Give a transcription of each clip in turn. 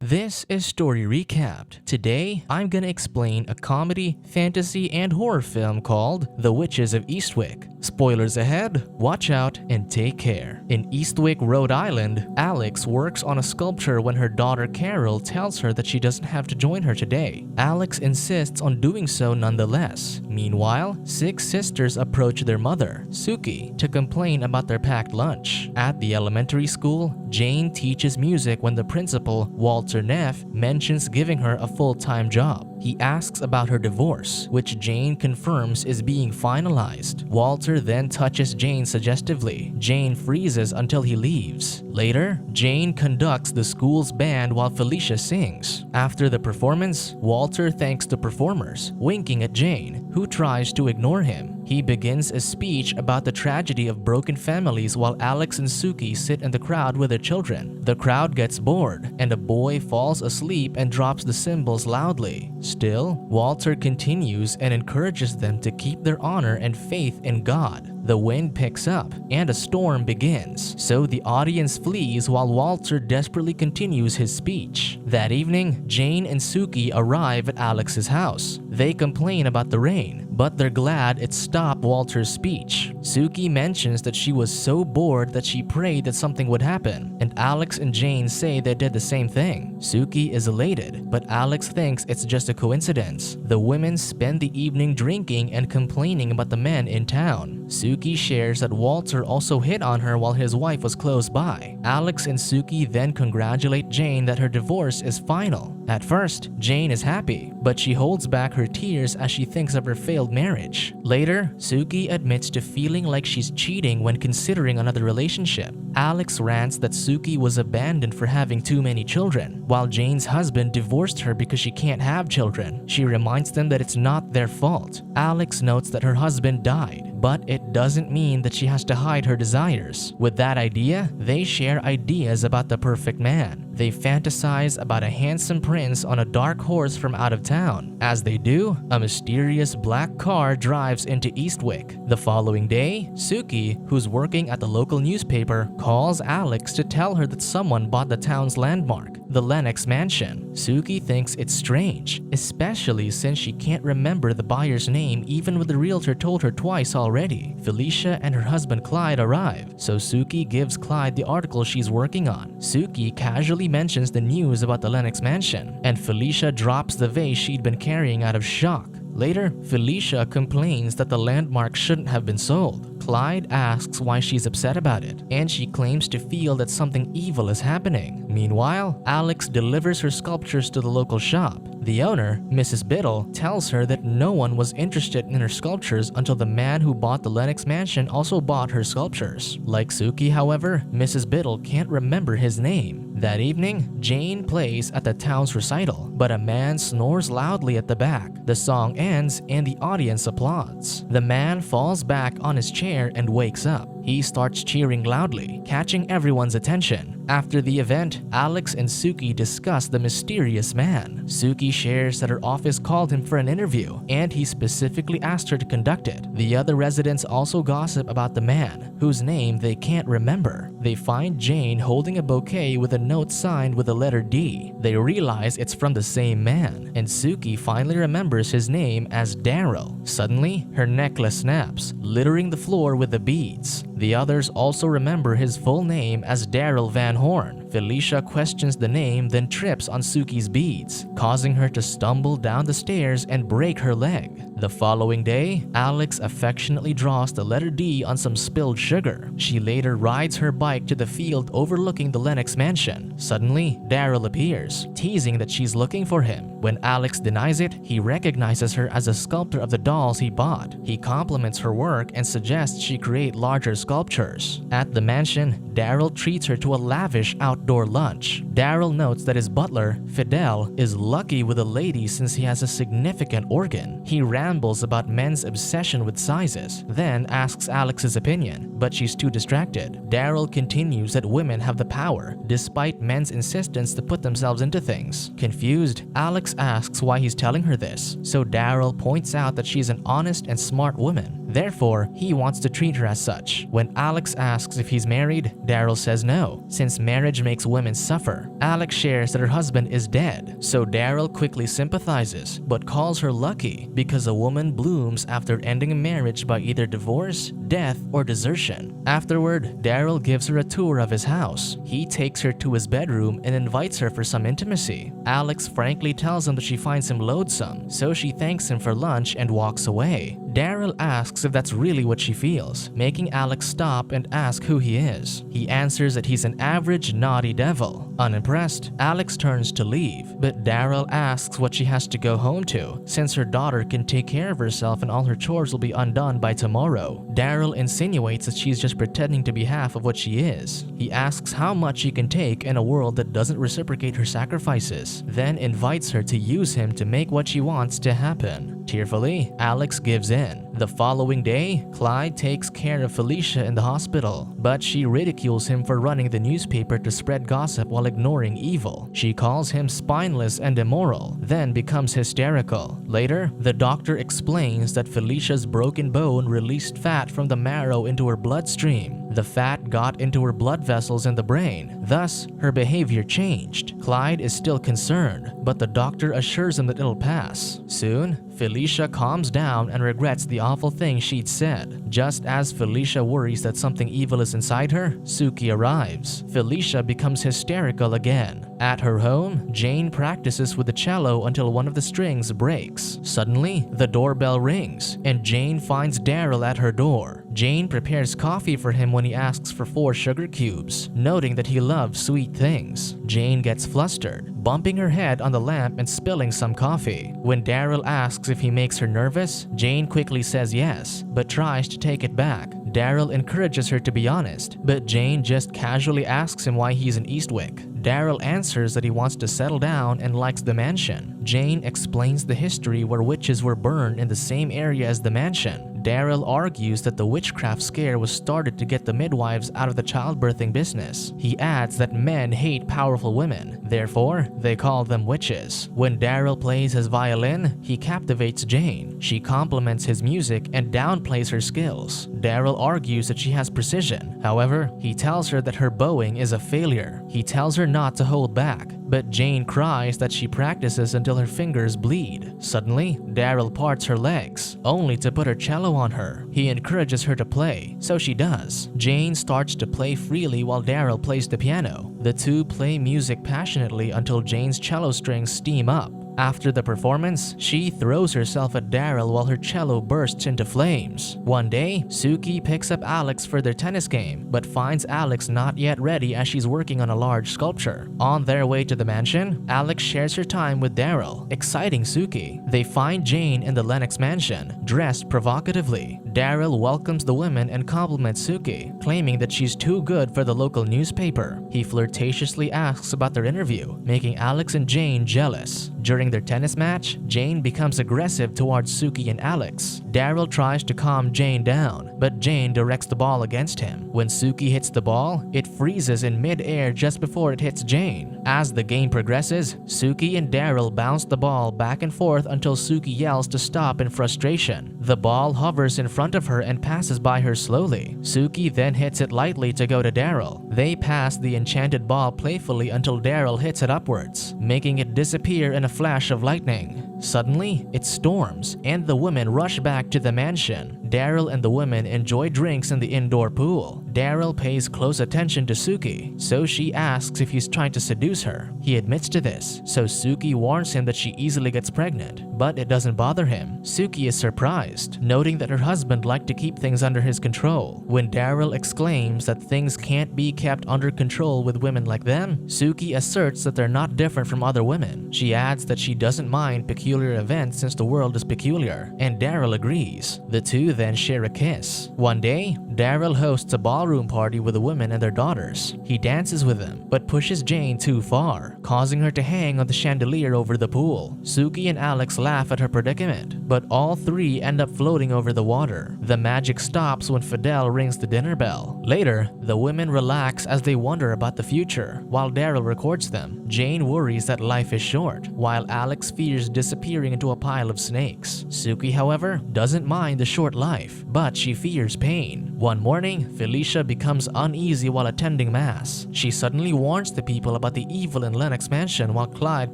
This is Story Recapped. Today, I'm gonna explain a comedy, fantasy, and horror film called The Witches of Eastwick. Spoilers ahead, watch out, and take care. In Eastwick, Rhode Island, Alex works on a sculpture when her daughter Carol tells her that she doesn't have to join her today. Alex insists on doing so nonetheless. Meanwhile, 6 sisters approach their mother, Suki, to complain about their packed lunch. At the elementary school, Jane teaches music when the principal, Walter Neff, mentions giving her a full-time job. He asks about her divorce, which Jane confirms is being finalized. Walter then touches Jane suggestively. Jane freezes until he leaves. Later, Jane conducts the school's band while Felicia sings. After the performance, Walter thanks the performers, winking at Jane, who tries to ignore him. He begins a speech about the tragedy of broken families while Alex and Suki sit in the crowd with their children. The crowd gets bored, and a boy falls asleep and drops the cymbals loudly. Still, Walter continues and encourages them to keep their honor and faith in God. The wind picks up, and a storm begins, so the audience flees while Walter desperately continues his speech. That evening, Jane and Suki arrive at Alex's house. They complain about the rain, but they're glad it stopped Walter's speech. Suki mentions that she was so bored that she prayed that something would happen, and Alex and Jane say they did the same thing. Suki is elated, but Alex thinks it's just a coincidence. The women spend the evening drinking and complaining about the men in town. Suki shares that Walter also hit on her while his wife was close by. Alex and Suki then congratulate Jane that her divorce is final. At first, Jane is happy, but she holds back her tears as she thinks of her failed marriage. Later, Suki admits to feeling like she's cheating when considering another relationship. Alex rants that Suki was abandoned for having too many children, while Jane's husband divorced her because she can't have children. She reminds them that it's not their fault. Alex notes that her husband died, but it doesn't mean that she has to hide her desires. With that idea, they share ideas about the perfect man. They fantasize about a handsome prince on a dark horse from out of town. As they do, a mysterious black car drives into Eastwick. The following day, Suki, who's working at the local newspaper, calls Alex to tell her that someone bought the town's landmark, the Lennox Mansion. Suki thinks it's strange, especially since she can't remember the buyer's name even when the realtor told her twice already. Felicia and her husband Clyde arrive, so Suki gives Clyde the article she's working on. Suki casually mentions the news about the Lennox Mansion, and Felicia drops the vase she'd been carrying out of shock. Later, Felicia complains that the landmark shouldn't have been sold. Clyde asks why she's upset about it, and she claims to feel that something evil is happening. Meanwhile, Alex delivers her sculptures to the local shop. The owner, Mrs. Biddle, tells her that no one was interested in her sculptures until the man who bought the Lennox Mansion also bought her sculptures. Like Suki, however, Mrs. Biddle can't remember his name. That evening, Jane plays at the town's recital, but a man snores loudly at the back. The song ends and the audience applauds. The man falls back on his chair and wakes up. He starts cheering loudly, catching everyone's attention. After the event, Alex and Suki discuss the mysterious man. Suki shares that her office called him for an interview, and he specifically asked her to conduct it. The other residents also gossip about the man, whose name they can't remember. They find Jane holding a bouquet with a note signed with the letter D. They realize it's from the same man, and Suki finally remembers his name as Daryl. Suddenly, her necklace snaps, littering the floor with the beads. The others also remember his full name as Daryl Van Horn. Felicia questions the name, then trips on Suki's beads, causing her to stumble down the stairs and break her leg. The following day, Alex affectionately draws the letter D on some spilled sugar. She later rides her bike to the field overlooking the Lennox Mansion. Suddenly, Daryl appears, teasing that she's looking for him. When Alex denies it, he recognizes her as a sculptor of the dolls he bought. He compliments her work and suggests she create larger sculptures. At the mansion, Daryl treats her to a lavish outdoor lunch. Daryl notes that his butler, Fidel, is lucky with a lady since he has a significant organ. He rambles about men's obsession with sizes, then asks Alex's opinion, but she's too distracted. Daryl continues that women have the power, despite men's insistence to put themselves into things. Confused, Alex asks why he's telling her this, so Daryl points out that she's an honest and smart woman. Therefore, he wants to treat her as such. When Alex asks if he's married, Daryl says no, since marriage makes women suffer. Alex shares that her husband is dead, so Daryl quickly sympathizes, but calls her lucky because a woman blooms after ending a marriage by either divorce, death, or desertion. Afterward, Daryl gives her a tour of his house. He takes her to his bedroom and invites her for some intimacy. Alex frankly tells him that she finds him loathsome, so she thanks him for lunch and walks away. Daryl asks if that's really what she feels, making Alex stop and ask who he is. He answers that he's an average naughty devil. Unimpressed, Alex turns to leave, but Daryl asks what she has to go home to, since her daughter can take care of herself and all her chores will be undone by tomorrow. Daryl insinuates that she's just pretending to be half of what she is. He asks how much she can take in a world that doesn't reciprocate her sacrifices, then invites her to use him to make what she wants to happen. Tearfully, Alex gives in. The following day, Clyde takes care of Felicia in the hospital, but she ridicules him for running the newspaper to spread gossip while ignoring evil. She calls him spineless and immoral, then becomes hysterical. Later, the doctor explains that Felicia's broken bone released fat from the marrow into her bloodstream. The fat got into her blood vessels in the brain, thus her behavior changed. Clyde is still concerned, but the doctor assures him that it'll pass. Soon, Felicia calms down and regrets the awful thing she'd said. Just as Felicia worries that something evil is inside her, Suki arrives. Felicia becomes hysterical again. At her home, Jane practices with the cello until one of the strings breaks. Suddenly, the doorbell rings, and Jane finds Daryl at her door. Jane prepares coffee for him when he asks for 4 sugar cubes, noting that he loves sweet things. Jane gets flustered, bumping her head on the lamp and spilling some coffee. When Daryl asks if he makes her nervous, Jane quickly says yes, but tries to take it back. Daryl encourages her to be honest, but Jane just casually asks him why he's in Eastwick. Daryl answers that he wants to settle down and likes the mansion. Jane explains the history where witches were burned in the same area as the mansion. Daryl argues that the witchcraft scare was started to get the midwives out of the childbirthing business. He adds that men hate powerful women, therefore, they call them witches. When Daryl plays his violin, he captivates Jane. She compliments his music and downplays her skills. Daryl argues that she has precision. However, he tells her that her bowing is a failure. He tells her not to hold back, but Jane cries that she practices until her fingers bleed. Suddenly, Daryl parts her legs, only to put her cello on her. He encourages her to play, so she does. Jane starts to play freely while Daryl plays the piano. The two play music passionately until Jane's cello strings steam up. After the performance, she throws herself at Daryl while her cello bursts into flames. One day, Suki picks up Alex for their tennis game, but finds Alex not yet ready as she's working on a large sculpture. On their way to the mansion, Alex shares her time with Daryl, exciting Suki. They find Jane in the Lennox mansion, dressed provocatively. Daryl welcomes the women and compliments Suki, claiming that she's too good for the local newspaper. He flirtatiously asks about their interview, making Alex and Jane jealous. During their tennis match, Jane becomes aggressive towards Suki and Alex. Daryl tries to calm Jane down, but Jane directs the ball against him. When Suki hits the ball, it freezes in mid-air just before it hits Jane. As the game progresses, Suki and Daryl bounce the ball back and forth until Suki yells to stop in frustration. The ball hovers in front of her and passes by her slowly. Suki then hits it lightly to go to Daryl. They pass the enchanted ball playfully until Daryl hits it upwards, making it disappear in a flash of lightning. Suddenly, it storms, and the women rush back to the mansion. Daryl and the women enjoy drinks in the indoor pool. Daryl pays close attention to Suki, so she asks if he's trying to seduce her. He admits to this, so Suki warns him that she easily gets pregnant, but it doesn't bother him. Suki is surprised, noting that her husband liked to keep things under his control. When Daryl exclaims that things can't be kept under control with women like them, Suki asserts that they're not different from other women. She adds that she doesn't mind peculiar events since the world is peculiar, and Daryl agrees. The two then share a kiss. One day, Daryl hosts a ballroom party with the women and their daughters. He dances with them, but pushes Jane too far, causing her to hang on the chandelier over the pool. Suki and Alex laugh at her predicament, but all three end end up floating over the water. The magic stops when Fidel rings the dinner bell. Later, the women relax as they wonder about the future, while Daryl records them. Jane worries that life is short, while Alex fears disappearing into a pile of snakes. Suki, however, doesn't mind the short life, but she fears pain. One morning, Felicia becomes uneasy while attending mass. She suddenly warns the people about the evil in Lennox Mansion while Clyde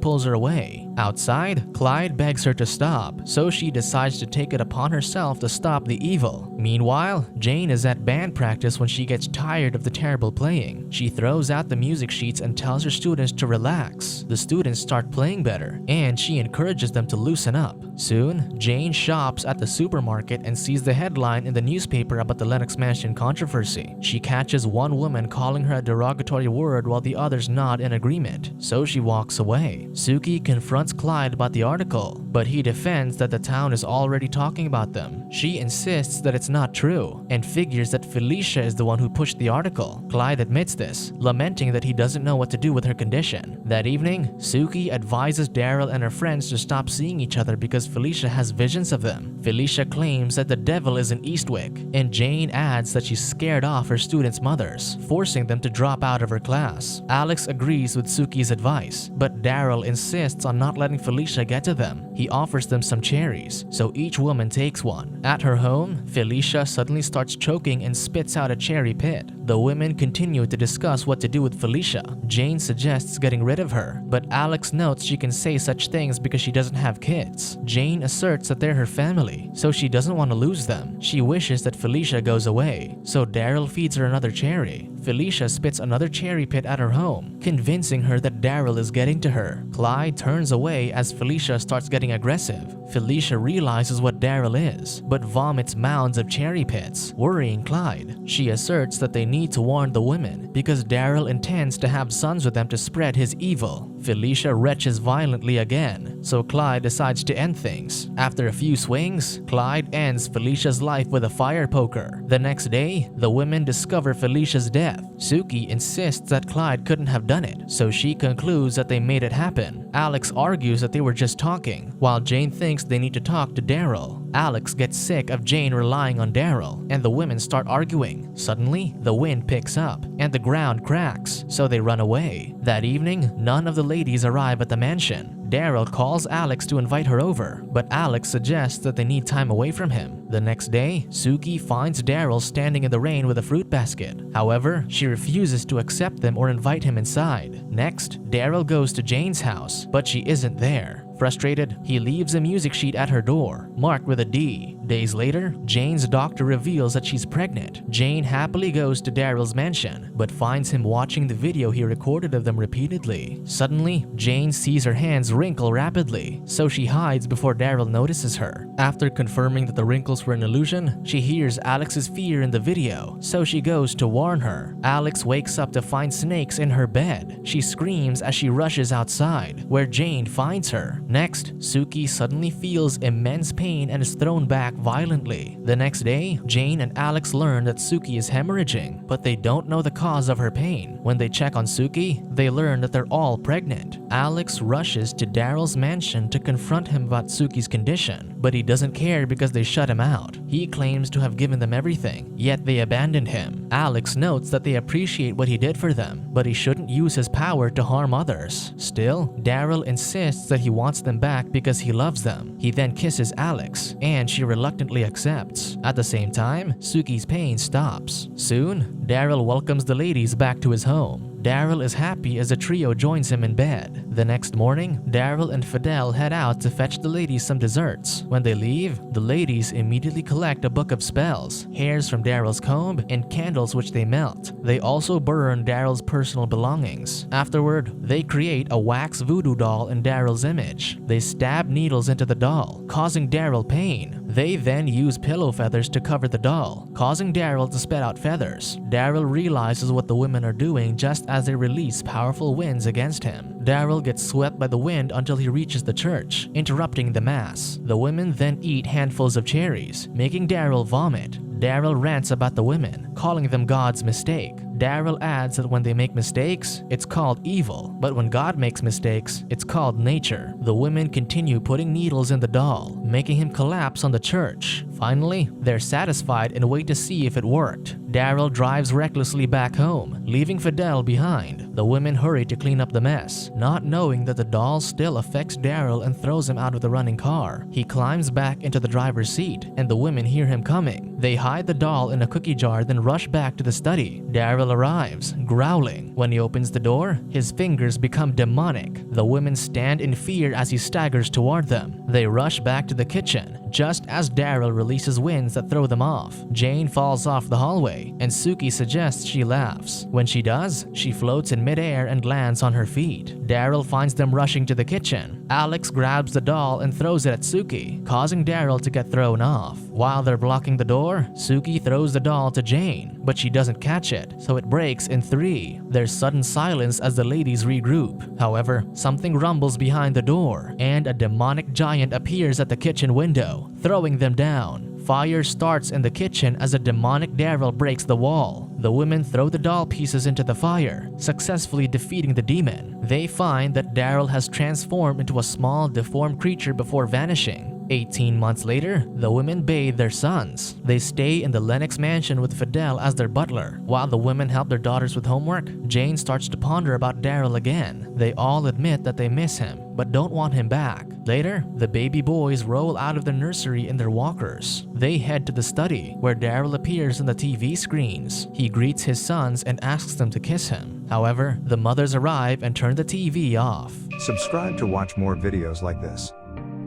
pulls her away. Outside, Clyde begs her to stop, so she decides to take it upon herself to stop the evil. Meanwhile, Jane is at band practice when she gets tired of the terrible playing. She throws out the music sheets and tells her students to relax. The students start playing better, and she encourages them to loosen up. Soon, Jane shops at the supermarket and sees the headline in the newspaper about the Lennox Mansion controversy. She catches one woman calling her a derogatory word while the others nod in agreement, so she walks away. Suki confronts Clyde about the article, but he defends that the town is already talking about them. She insists that it's not true and figures that Felicia is the one who pushed the article. Clyde admits this, lamenting that he doesn't know what to do with her condition. That evening, Suki advises Daryl and her friends to stop seeing each other because Felicia has visions of them. Felicia claims that the devil is in Eastwick, and Jane adds that she's scared off her students' mothers, forcing them to drop out of her class. Alex agrees with Suki's advice, but Daryl insists on not letting Felicia get to them. He offers them some cherries, so each woman takes one. At her home, Felicia suddenly starts choking and spits out a cherry pit. The women continue to discuss what to do with Felicia. Jane suggests getting rid of her, but Alex notes she can say such things because she doesn't have kids. Jane asserts that they're her family, so she doesn't want to lose them. She wishes that Felicia goes away, so Daryl feeds her another cherry. Felicia spits another cherry pit at her home, convincing her that Daryl is getting to her. Clyde turns away as Felicia starts getting aggressive. Felicia realizes what Daryl is, but vomits mounds of cherry pits, worrying Clyde. She asserts that they need to warn the women because Daryl intends to have sons with them to spread his evil. Felicia retches violently again, so Clyde decides to end things. After a few swings, Clyde ends Felicia's life with a fire poker. The next day, the women discover Felicia's death. Suki insists that Clyde couldn't have done it, so she concludes that they made it happen. Alex argues that they were just talking, while Jane thinks they need to talk to Daryl. Alex gets sick of Jane relying on Daryl, and the women start arguing. Suddenly, the wind picks up, and the ground cracks, so they run away. That evening, none of the ladies arrive at the mansion. Daryl calls Alex to invite her over, but Alex suggests that they need time away from him. The next day, Suki finds Daryl standing in the rain with a fruit basket. However, she refuses to accept them or invite him inside. Next, Daryl goes to Jane's house, but she isn't there. Frustrated, he leaves a music sheet at her door, marked with a D. Days later, Jane's doctor reveals that she's pregnant. Jane happily goes to Daryl's mansion, but finds him watching the video he recorded of them repeatedly. Suddenly, Jane sees her hands wrinkle rapidly, so she hides before Daryl notices her. After confirming that the wrinkles were an illusion, she hears Alex's fear in the video, so she goes to warn her. Alex wakes up to find snakes in her bed. She screams as she rushes outside, where Jane finds her. Next, Suki suddenly feels immense pain and is thrown back violently. The next day, Jane and Alex learn that Suki is hemorrhaging, but they don't know the cause of her pain. When they check on Suki, they learn that they're all pregnant. Alex rushes to Daryl's mansion to confront him about Suki's condition, but he doesn't care because they shut him out. He claims to have given them everything, yet they abandoned him. Alex notes that they appreciate what he did for them, but he shouldn't use his power to harm others. Still, Daryl insists that he wants them back because he loves them. He then kisses Alex, and she reluctantly accepts. At the same time, Suki's pain stops. Soon, Daryl welcomes the ladies back to his home. Daryl is happy as the trio joins him in bed. The next morning, Daryl and Fidel head out to fetch the ladies some desserts. When they leave, the ladies immediately collect a book of spells, hairs from Daryl's comb, and candles which they melt. They also burn Daryl's personal belongings. Afterward, they create a wax voodoo doll in Daryl's image. They stab needles into the doll, causing Daryl pain. They then use pillow feathers to cover the doll, causing Daryl to spit out feathers. Daryl realizes what the women are doing just as they release powerful winds against him. Daryl gets swept by the wind until he reaches the church, interrupting the mass. The women then eat handfuls of cherries, making Daryl vomit. Daryl rants about the women, calling them God's mistake. Daryl adds that when they make mistakes, it's called evil, but when God makes mistakes, it's called nature. The women continue putting needles in the doll, making him collapse on the church. Finally, they're satisfied and wait to see if it worked. Daryl drives recklessly back home, leaving Fidel behind. The women hurry to clean up the mess, not knowing that the doll still affects Daryl and throws him out of the running car. He climbs back into the driver's seat, and the women hear him coming. They hide the doll in a cookie jar, then rush back to the study. Daryl arrives, growling. When he opens the door, his fingers become demonic. The women stand in fear as he staggers toward them. They rush back to the kitchen, just as Daryl releases winds that throw them off. Jane falls off the hallway, and Suki suggests she laughs. When she does, she floats in midair and lands on her feet. Daryl finds them rushing to the kitchen. Alex grabs the doll and throws it at Suki, causing Daryl to get thrown off. While they're blocking the door, Suki throws the doll to Jane, but she doesn't catch it, so it breaks in 3. There's sudden silence as the ladies regroup. However, something rumbles behind the door, and a demonic giant appears at the kitchen window, throwing them down. Fire starts in the kitchen as a demonic Daryl breaks the wall. The women throw the doll pieces into the fire, successfully defeating the demon. They find that Daryl has transformed into a small, deformed creature before vanishing. 18 months later, the women bathe their sons. They stay in the Lennox mansion with Fidel as their butler. While the women help their daughters with homework, Jane starts to ponder about Daryl again. They all admit that they miss him, but don't want him back. Later, the baby boys roll out of the nursery in their walkers. They head to the study, where Daryl appears on the TV screens. He greets his sons and asks them to kiss him. However, the mothers arrive and turn the TV off. Subscribe to watch more videos like this.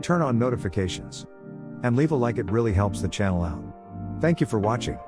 Turn on notifications. And leave a like, it really helps the channel out. Thank you for watching.